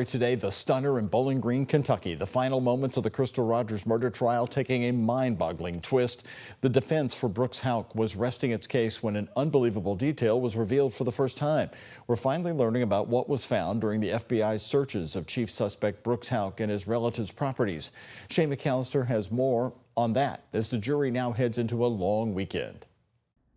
Today, the stunner in Bowling Green, Kentucky. The final moments of the Crystal Rogers murder trial taking a mind-boggling twist. The defense for Brooks Houck was resting its case when an unbelievable detail was revealed for the first time. We're finally learning about what was found during the FBI's searches of chief suspect Brooks Houck and his relatives' properties. Shane McAllister has more on that as the jury now heads into a long weekend.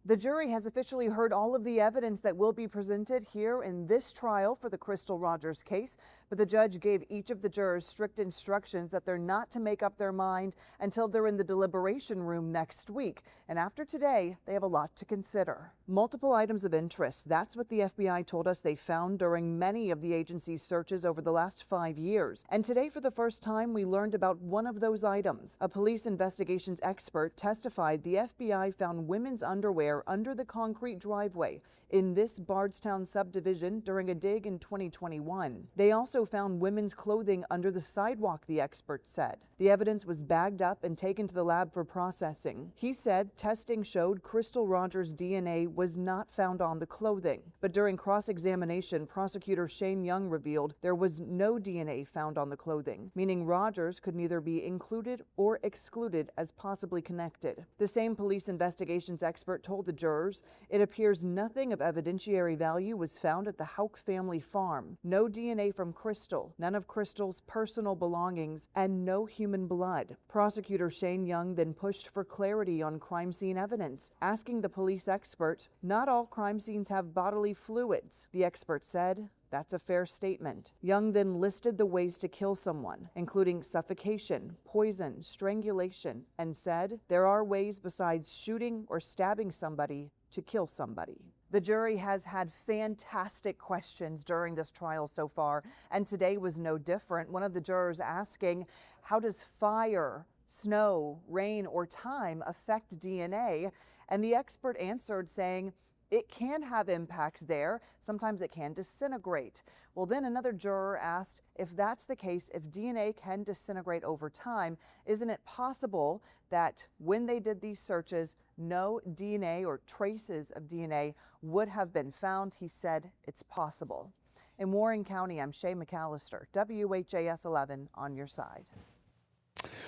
The jury has officially heard all of the evidence that will be presented here in this trial for the Crystal Rogers case, but the judge gave each of the jurors strict instructions that they're not to make up their mind until they're in the deliberation room next week. And after today, they have a lot to consider. Multiple items of interest. That's what the FBI told us they found during many of the agency's searches over the last 5 years. And today, for the first time, we learned about one of those items. A police investigations expert testified the FBI found women's underwear under the concrete driveway in this Bardstown subdivision during a dig in 2021. They also found women's clothing under the sidewalk, the expert said. The evidence was bagged up and taken to the lab for processing. He said testing showed Crystal Rogers' DNA was not found on the clothing. But during cross-examination, prosecutor Shane Young revealed there was no DNA found on the clothing, meaning Rogers could neither be included or excluded as possibly connected. The same police investigations expert told the jurors it appears nothing of evidentiary value was found at the Houck family farm. No DNA from Crystal, none of Crystal's personal belongings, and no human blood. Prosecutor Shane Young then pushed for clarity on crime scene evidence, asking the police expert, "Not all crime scenes have bodily fluids." The expert said, "That's a fair statement." Young then listed the ways to kill someone, including suffocation, poison, strangulation, and said there are ways besides shooting or stabbing somebody to kill somebody. The jury has had fantastic questions during this trial so far, and today was no different. One of the jurors asking, how does fire, snow, rain, or time affect DNA? And the expert answered saying, it can have impacts there. Sometimes it can disintegrate. Well, then another juror asked, if that's the case, if DNA can disintegrate over time, isn't it possible that when they did these searches, no DNA or traces of DNA would have been found? He said it's possible. In Warren County, I'm Shane McAllister, WHAS 11 on your side.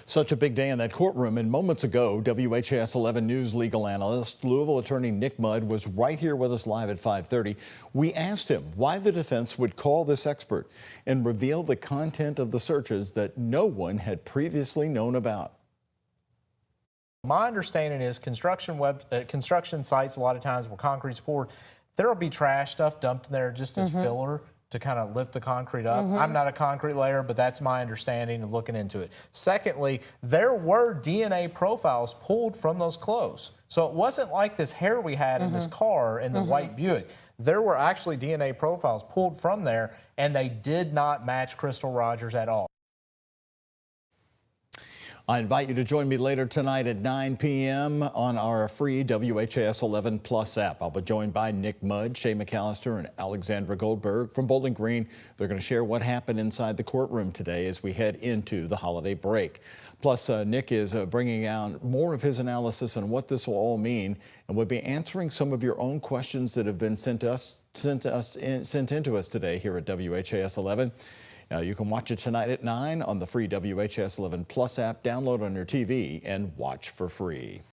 Such a big day in that courtroom, and moments ago, WHAS 11 News legal analyst, Louisville attorney Nick Mudd was right here with us live at 5:30. We asked him why the defense would call this expert and reveal the content of the searches that no one had previously known about. My understanding is construction sites, a lot of times where concrete's poured, there will be trash stuff dumped in there just as filler to kind of lift the concrete up. I'm not a concrete layer, but that's my understanding of looking into it. Secondly, there were DNA profiles pulled from those clothes. So it wasn't like this hair we had in this car in the white Buick. There were actually DNA profiles pulled from there, and they did not match Crystal Rogers at all. I invite you to join me later tonight at 9 p.m. on our free WHAS 11 Plus app. I'll be joined by Nick Mudd, Shane McAllister, and Alexandra Goldberg from Bowling Green. They're going to share what happened inside the courtroom today as we head into the holiday break. Plus, Nick is bringing out more of his analysis on what this will all mean, and we'll be answering some of your own questions that have been sent in to us today here at WHAS 11. You can watch it tonight at 9 on the free WHAS 11 Plus app. Download on your TV and watch for free.